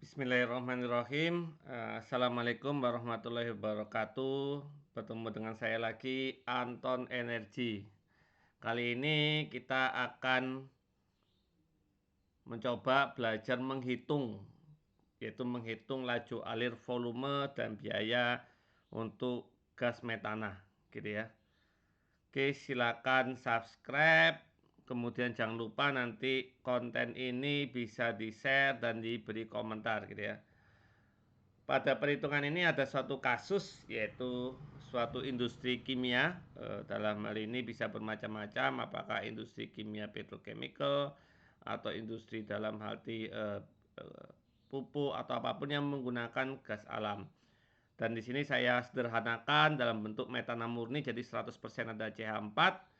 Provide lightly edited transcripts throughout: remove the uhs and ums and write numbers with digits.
Bismillahirrahmanirrahim. Assalamualaikum warahmatullahi wabarakatuh. Bertemu dengan saya lagi, Anton Energi. Kali ini kita akan mencoba belajar menghitung, yaitu menghitung laju alir, volume, dan biaya untuk gas metana, gitu ya. Oke, silakan subscribe. Kemudian jangan lupa nanti konten ini bisa di-share dan diberi komentar, gitu ya. Pada perhitungan ini ada suatu kasus, yaitu suatu industri kimia. Dalam hal ini bisa bermacam-macam, apakah industri kimia petrochemical atau industri dalam arti pupuk atau apapun yang menggunakan gas alam. Dan di sini saya sederhanakan dalam bentuk metana murni, jadi 100% ada CH4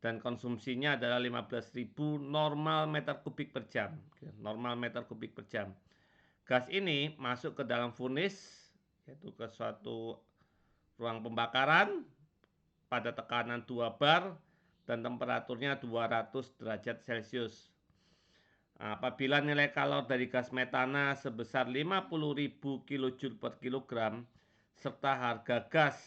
dan konsumsinya adalah 15.000 normal meter kubik per jam. Normal meter kubik per jam. Gas ini masuk ke dalam furnace, yaitu ke suatu ruang pembakaran pada tekanan 2 bar dan temperaturnya 200 derajat Celcius. Apabila nilai kalor dari gas metana sebesar 50.000 kJ per kilogram serta harga gas,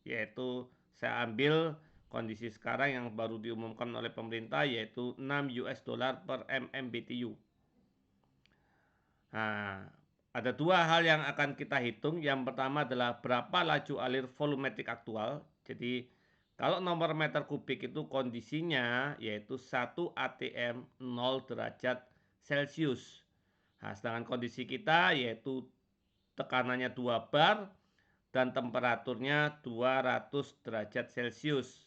yaitu saya ambil kondisi sekarang yang baru diumumkan oleh pemerintah, yaitu 6 US dollar per MMBTU. Nah, ada dua hal yang akan kita hitung. Yang pertama adalah berapa laju alir volumetik aktual. Jadi kalau nomor meter kubik itu kondisinya yaitu 1 atm 0 derajat Celcius. Nah, sedangkan kondisi kita yaitu tekanannya 2 bar dan temperaturnya 200 derajat Celcius.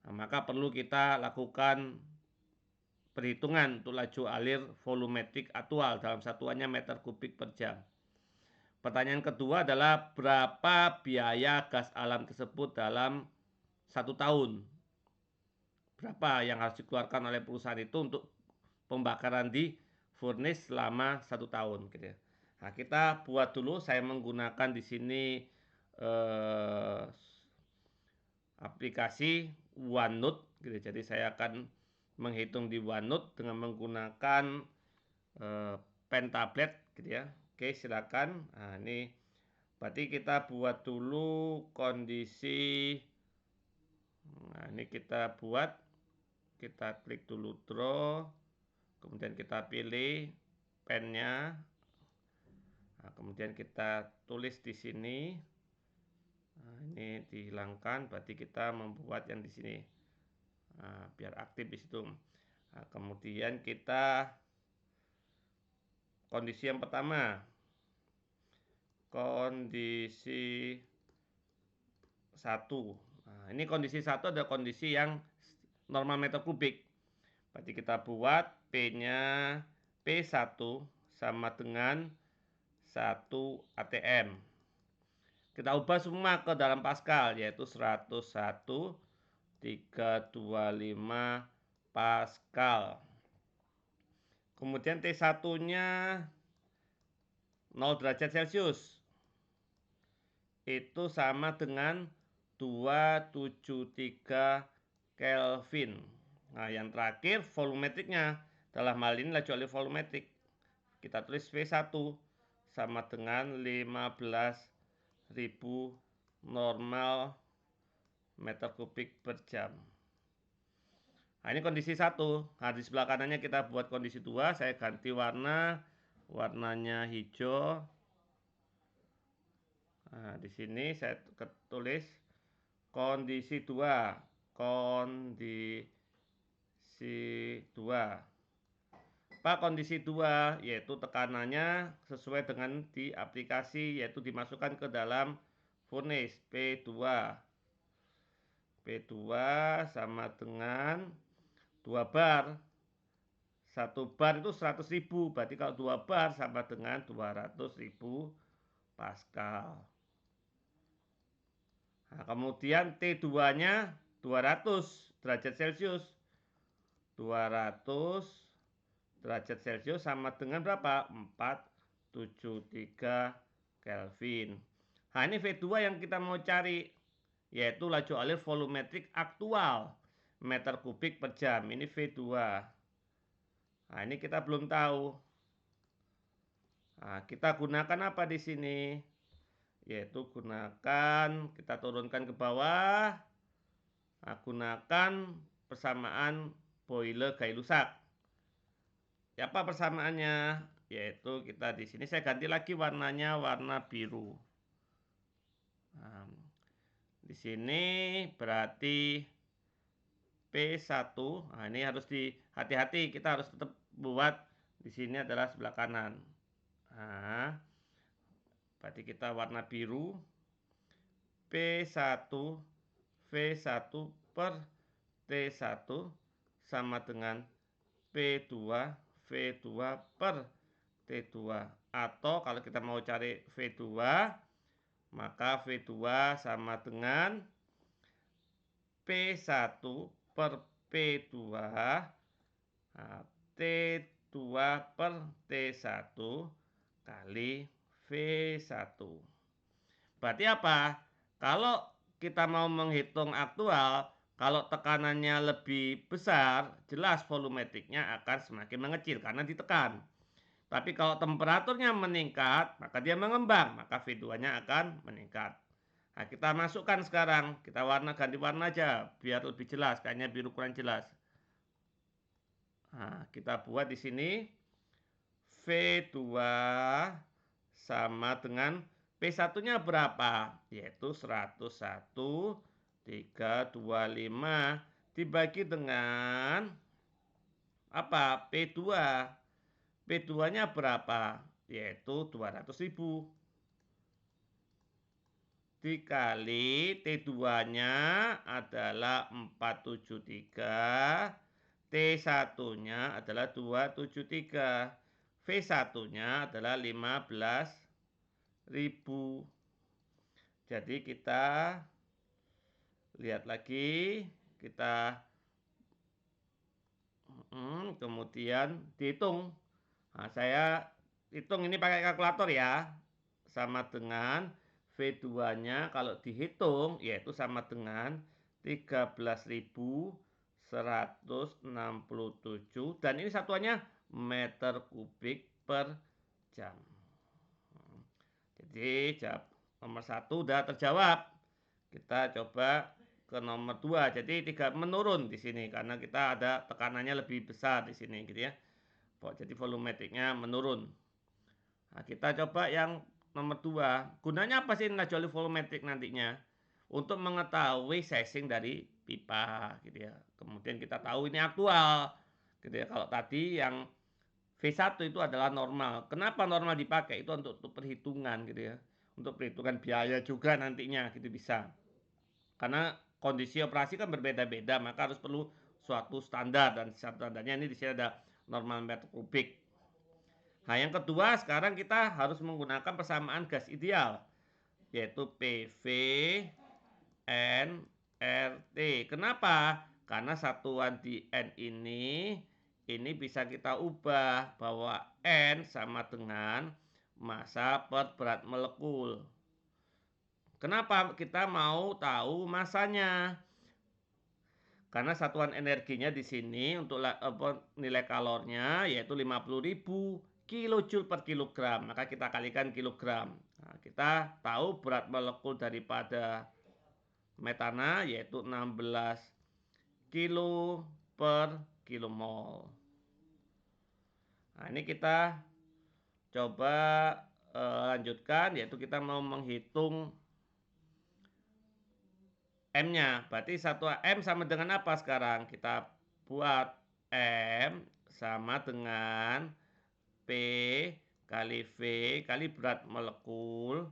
Nah, maka perlu kita lakukan perhitungan untuk laju alir volumetik aktual dalam satuannya meter kubik per jam. Pertanyaan kedua adalah berapa biaya gas alam tersebut dalam 1 tahun? Berapa yang harus dikeluarkan oleh perusahaan itu untuk pembakaran di furnace selama 1 tahun, gitu ya. Nah, kita buat dulu. Saya menggunakan di sini aplikasi OneNote, gitu. Jadi saya akan menghitung di OneNote dengan menggunakan pen tablet, gitu ya. Oke, silakan. Nah, ini berarti kita buat dulu kondisi. Nah, ini kita buat, kita klik dulu draw, kemudian kita pilih pennya. Nah, kemudian kita tulis di sini. Nah, ini dihilangkan, berarti kita membuat yang di sini. Nah, biar aktif di situ. Nah, kemudian kita kondisi yang pertama, kondisi 1. Nah, ini kondisi 1 ada kondisi yang normal meter kubik. Berarti kita buat P-nya P1 sama dengan 1 atm. Kita ubah semua ke dalam Pascal, yaitu 101,325 Pascal. Kemudian T1-nya 0 derajat Celcius. Itu sama dengan 273 Kelvin. Nah, yang terakhir volumetriknya. Dalam hal ini laju alir volumetrik. Kita tulis V1 sama dengan 15.000 normal meter kubik per jam. Nah, ini kondisi 1. Nah, di sebelah kanannya kita buat kondisi 2. Saya ganti warna, warnanya hijau. Nah, di sini saya tulis kondisi 2. Kondisi 2. Apa kondisi 2? Yaitu tekanannya sesuai dengan di aplikasi, yaitu dimasukkan ke dalam furnace P2. P2 sama dengan 2 bar. 1 bar itu 100.000. Berarti kalau 2 bar sama dengan 200.000 Pascal. Nah, kemudian T2-nya 200 derajat Celcius. 200 derajat Celcius sama dengan berapa? 473 Kelvin. Nah, ini V2 yang kita mau cari, yaitu laju alir volumetrik aktual meter kubik per jam. Ini V2. Nah, ini kita belum tahu. Nah, kita gunakan apa di sini? Yaitu gunakan, kita turunkan ke bawah. Nah, gunakan persamaan Boyle Gay-Lussac. Apa persamaannya? Yaitu kita di sini saya ganti lagi warnanya warna biru. Nah, di sini berarti P1. Nah, ini harus hati-hati, kita harus tetap buat di sini adalah sebelah kanan. Nah, berarti kita warna biru. P1 V1 per T1 sama dengan P2 V2 per T2. Atau kalau kita mau cari V2, maka V2 sama dengan P1 per P2 T2 per T1 kali V1. Berarti apa? Kalau kita mau menghitung aktual, kalau tekanannya lebih besar, jelas volumetriknya akan semakin mengecil karena ditekan. Tapi kalau temperaturnya meningkat, maka dia mengembang, maka V2-nya akan meningkat. Nah, kita masukkan sekarang, kita ganti warna aja biar lebih jelas, kayaknya biru kurang jelas. Nah, kita buat di sini V2 sama dengan P1-nya berapa? Yaitu 101,325 dibagi dengan apa? P2. P2-nya berapa? Yaitu 200.000. Dikali T2-nya adalah 473. T1-nya adalah 273. V1-nya adalah 15.000. Jadi kita lihat lagi, kita kemudian dihitung. Nah, saya hitung ini pakai kalkulator ya. Sama dengan V2-nya kalau dihitung yaitu sama dengan 13.167 dan ini satuannya meter kubik per jam. Jadi jawab nomor 1 udah terjawab. Kita coba ke nomor 2. Jadi 3 menurun di sini karena kita ada tekanannya lebih besar di sini gitu ya. Jadi volumetriknya menurun. Nah, kita coba yang nomor 2. Gunanya apa sih Najoli volumetrik nantinya? Untuk mengetahui sizing dari pipa gitu ya. Kemudian kita tahu ini aktual gitu ya. Kalau tadi yang V1 itu adalah normal. Kenapa normal dipakai? Itu untuk perhitungan gitu ya. Untuk perhitungan biaya juga nantinya gitu bisa. Karena kondisi operasi kan berbeda-beda, maka harus perlu suatu standar dan standarnya ini di sini ada normal meter kubik. Nah, yang kedua sekarang kita harus menggunakan persamaan gas ideal yaitu PV N RT. Kenapa? Karena satuan di N ini bisa kita ubah bahwa N sama dengan massa per berat molekul. Kenapa kita mau tahu massanya? Karena satuan energinya di sini untuk nilai kalornya yaitu 50.000 kilojoule per kilogram. Maka kita kalikan kilogram. Nah, kita tahu berat molekul daripada metana yaitu 16 kilo per kilomol. Nah, ini kita coba lanjutkan yaitu kita mau menghitung M-nya. Berarti satu M sama dengan apa sekarang? Kita buat M sama dengan P kali V kali berat molekul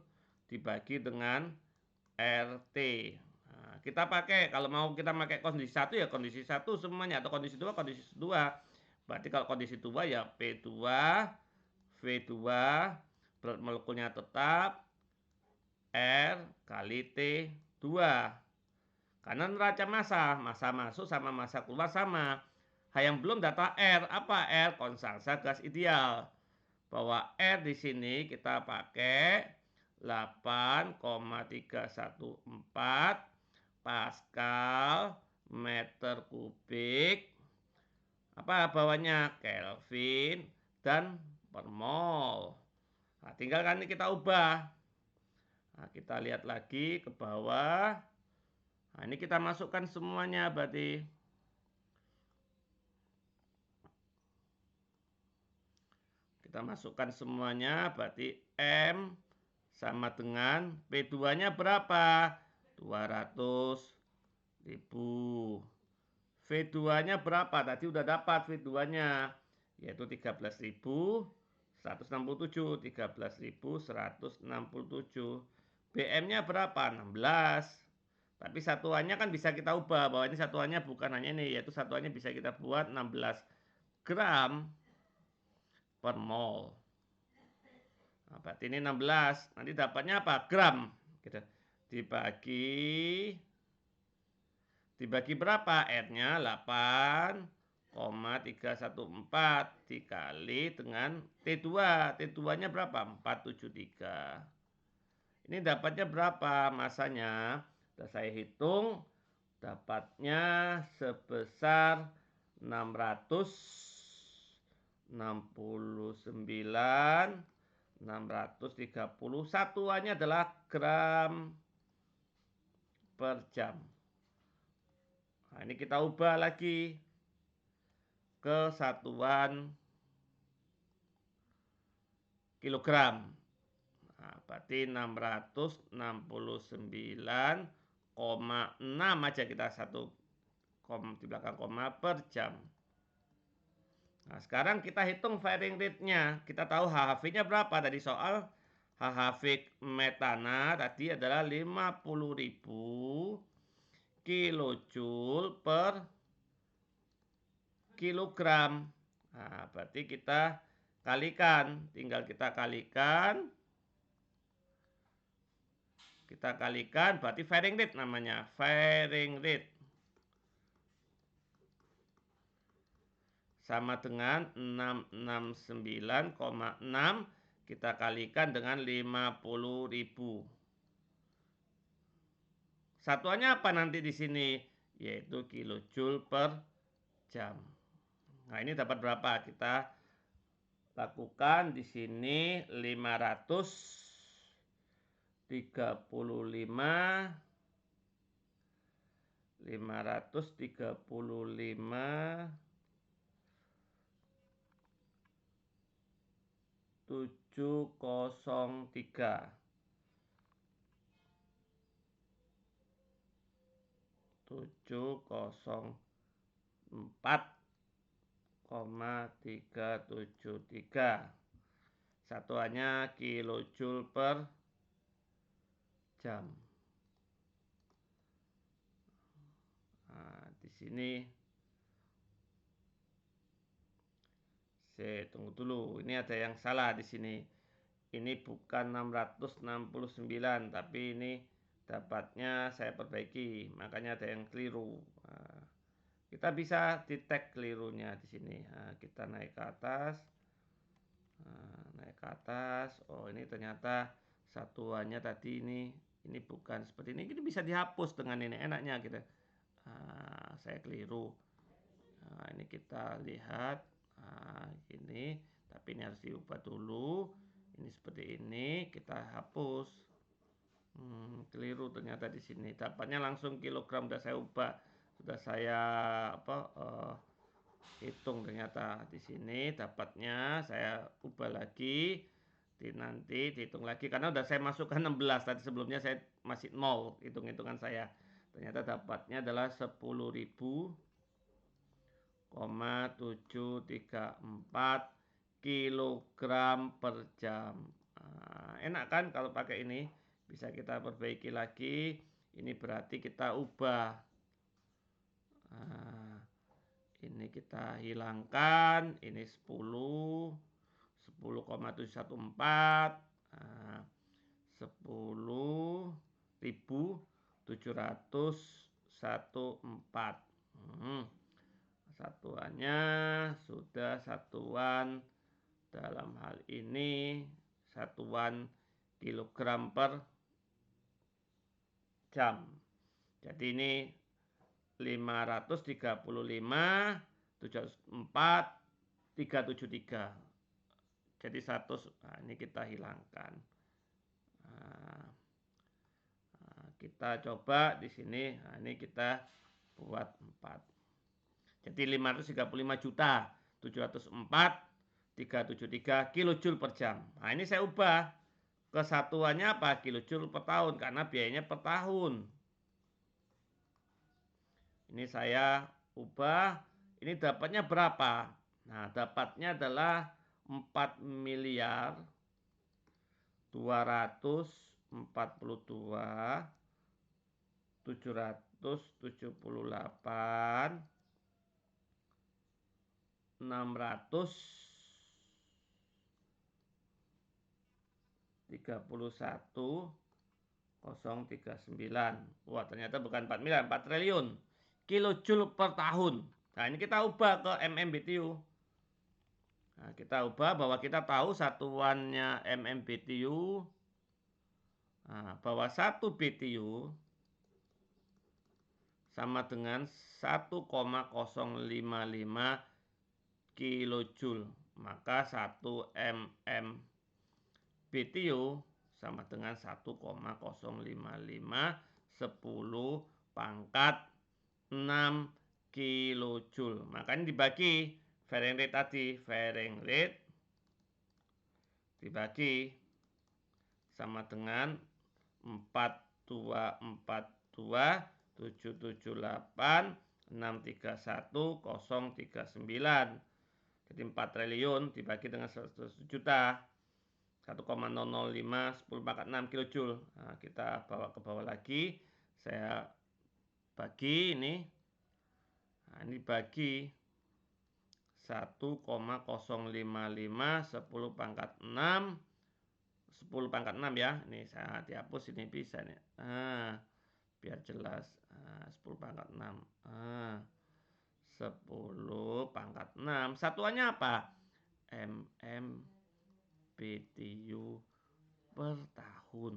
dibagi dengan RT. Nah, kita pakai, kalau mau kita pakai kondisi 1 ya kondisi 1 semuanya, atau kondisi 2 kondisi 2. Berarti kalau kondisi 2 ya P2 V2 berat molekulnya tetap R kali T2. Karena neraca massa masuk sama massa keluar sama. Yang belum data R, apa R? Konstanta gas ideal. Bahwa R di sini kita pakai 8,314 Pascal meter kubik. Apa bawahnya? Kelvin dan per mol. Nah, tinggal kan ini kita ubah. Nah, kita lihat lagi ke bawah. Nah, ini kita masukkan semuanya berarti. Kita masukkan semuanya berarti M sama dengan P2-nya berapa? 200.000. V2-nya berapa? Tadi udah dapat V2-nya, yaitu 13.167. 13.167. BM-nya berapa? 16. Tapi satuannya kan bisa kita ubah, bahwa ini satuannya bukan hanya ini, yaitu satuannya bisa kita buat 16 gram per mol. Nah, berarti ini 16. Nanti dapatnya apa? Gram. Gitu. Dibagi berapa? R-nya 8,314 dikali dengan T2. T2-nya berapa? 473. Ini dapatnya berapa masanya? Sudah saya hitung. Dapatnya sebesar 669.630. Satuannya adalah gram per jam. Nah, ini kita ubah lagi ke satuan kilogram. Nah, berarti 669,6 aja kita satu di belakang koma per jam. Nah, sekarang kita hitung firing rate-nya. Kita tahu HHV-nya berapa tadi soal. HHV metana tadi adalah 50.000 kilojoule per kilogram. Nah, berarti kita kalikan. Tinggal kita kalikan. Kita kalikan berarti firing rate namanya. Firing rate. Sama dengan 669,6 kita kalikan dengan 50.000. Satuannya apa nanti di sini? Yaitu kilojoule per jam. Nah, ini dapat berapa? Kita lakukan di sini 535 703 704,373. Satuannya kilojoule per jam. Nah, di sini saya tunggu dulu. Ini ada yang salah di sini. Ini bukan 669, tapi ini dapatnya saya perbaiki. Makanya ada yang keliru. Nah, kita bisa detect kelirunya di sini. Nah, kita naik ke atas. Naik ke atas. Oh, ini ternyata satuannya tadi ini bukan seperti ini. Ini bisa dihapus dengan ini, enaknya gitu. Saya keliru. Nah, ini kita lihat. Nah, ini, tapi ini harus diubah dulu. Ini seperti ini, kita hapus. Keliru ternyata di sini. Dapatnya langsung kilogram, sudah saya ubah, sudah saya hitung. Ternyata di sini dapatnya saya ubah lagi. Nanti dihitung lagi karena udah saya masukkan 16. Tadi sebelumnya saya masih 0 hitung-hitungan saya. Ternyata dapatnya adalah 10.734 kilogram per jam. Enak kan kalau pakai ini? Bisa kita perbaiki lagi. Ini berarti kita ubah. Ini kita hilangkan. Ini 10,714. 10.714. Satuannya sudah satuan, dalam hal ini satuan kilogram per jam. Jadi ini 535.704.373 jadi 100. Nah, ini kita hilangkan. Kita coba di sini. Nah, ini kita buat 4. Jadi 535 juta 704.373 kilojoule per jam. Nah, ini saya ubah. Kesatuannya apa? Kilojoule per tahun karena biayanya per tahun. Ini saya ubah. Ini dapatnya berapa? Nah, dapatnya adalah 4 miliar 242 778 631,039. Wah, ternyata bukan 4 miliar, 4 triliun kilojoule per tahun. Nah, ini kita ubah ke MMBTU. Nah, kita ubah bahwa kita tahu satuannya MMBTU. Nah, bahwa 1 BTU sama dengan 1,055 kilojoule. Maka 1 MMBTU sama dengan 1,055 10 pangkat 6 kilojoule. Makanya dibagi firing rate tadi, firing rate dibagi sama dengan 42427778631039. Jadi 4 triliun dibagi dengan 100 juta 1,005 10 pangkat 6 kilojoule. Nah, kita bawa ke bawah lagi. Saya bagi ini. Nah, ini bagi 1,055 10 pangkat 6 10 pangkat 6 ya. Ini saya dihapus, ini bisa nih. Biar jelas. 10 pangkat 6. 10 pangkat 6. Satuannya apa? MMBTU per tahun.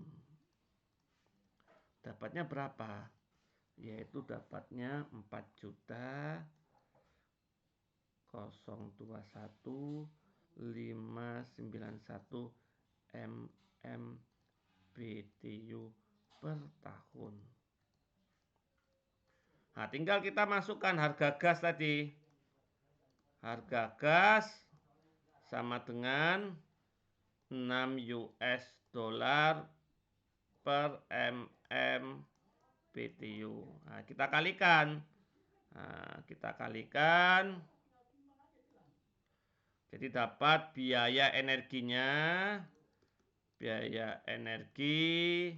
Dapatnya berapa? Yaitu dapatnya 4 juta 021.591 MMBTU per tahun. Nah, tinggal kita masukkan harga gas tadi. Harga gas sama dengan 6 US dollar per MMBTU. Nah, kita kalikan. Jadi dapat biaya energinya. Biaya energi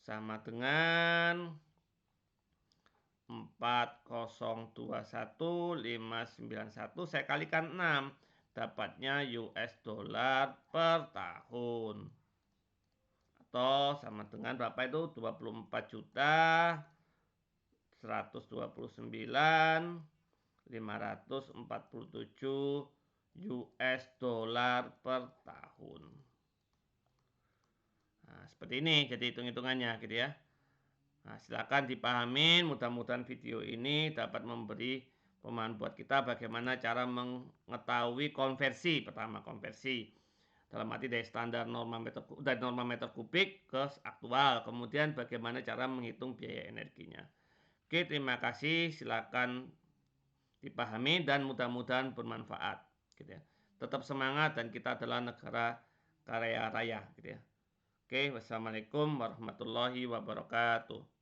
sama dengan 4021.591 saya kalikan 6, dapatnya US dollar per tahun. Atau sama dengan berapa itu? 24 juta 129.547 US dollar per tahun. Nah, seperti ini jadi hitung-hitungannya gitu ya. Nah, silakan dipahamin, mudah-mudahan video ini dapat memberi pemahaman buat kita bagaimana cara mengetahui konversi. Pertama, konversi dalam arti dari standar norma meter kubik ke aktual. Kemudian bagaimana cara menghitung biaya energinya. Oke, terima kasih. Silakan dipahami dan mudah-mudahan bermanfaat gitu ya. Tetap semangat dan kita adalah negara kaya raya gitu ya. Oke, wassalamualaikum warahmatullahi wabarakatuh.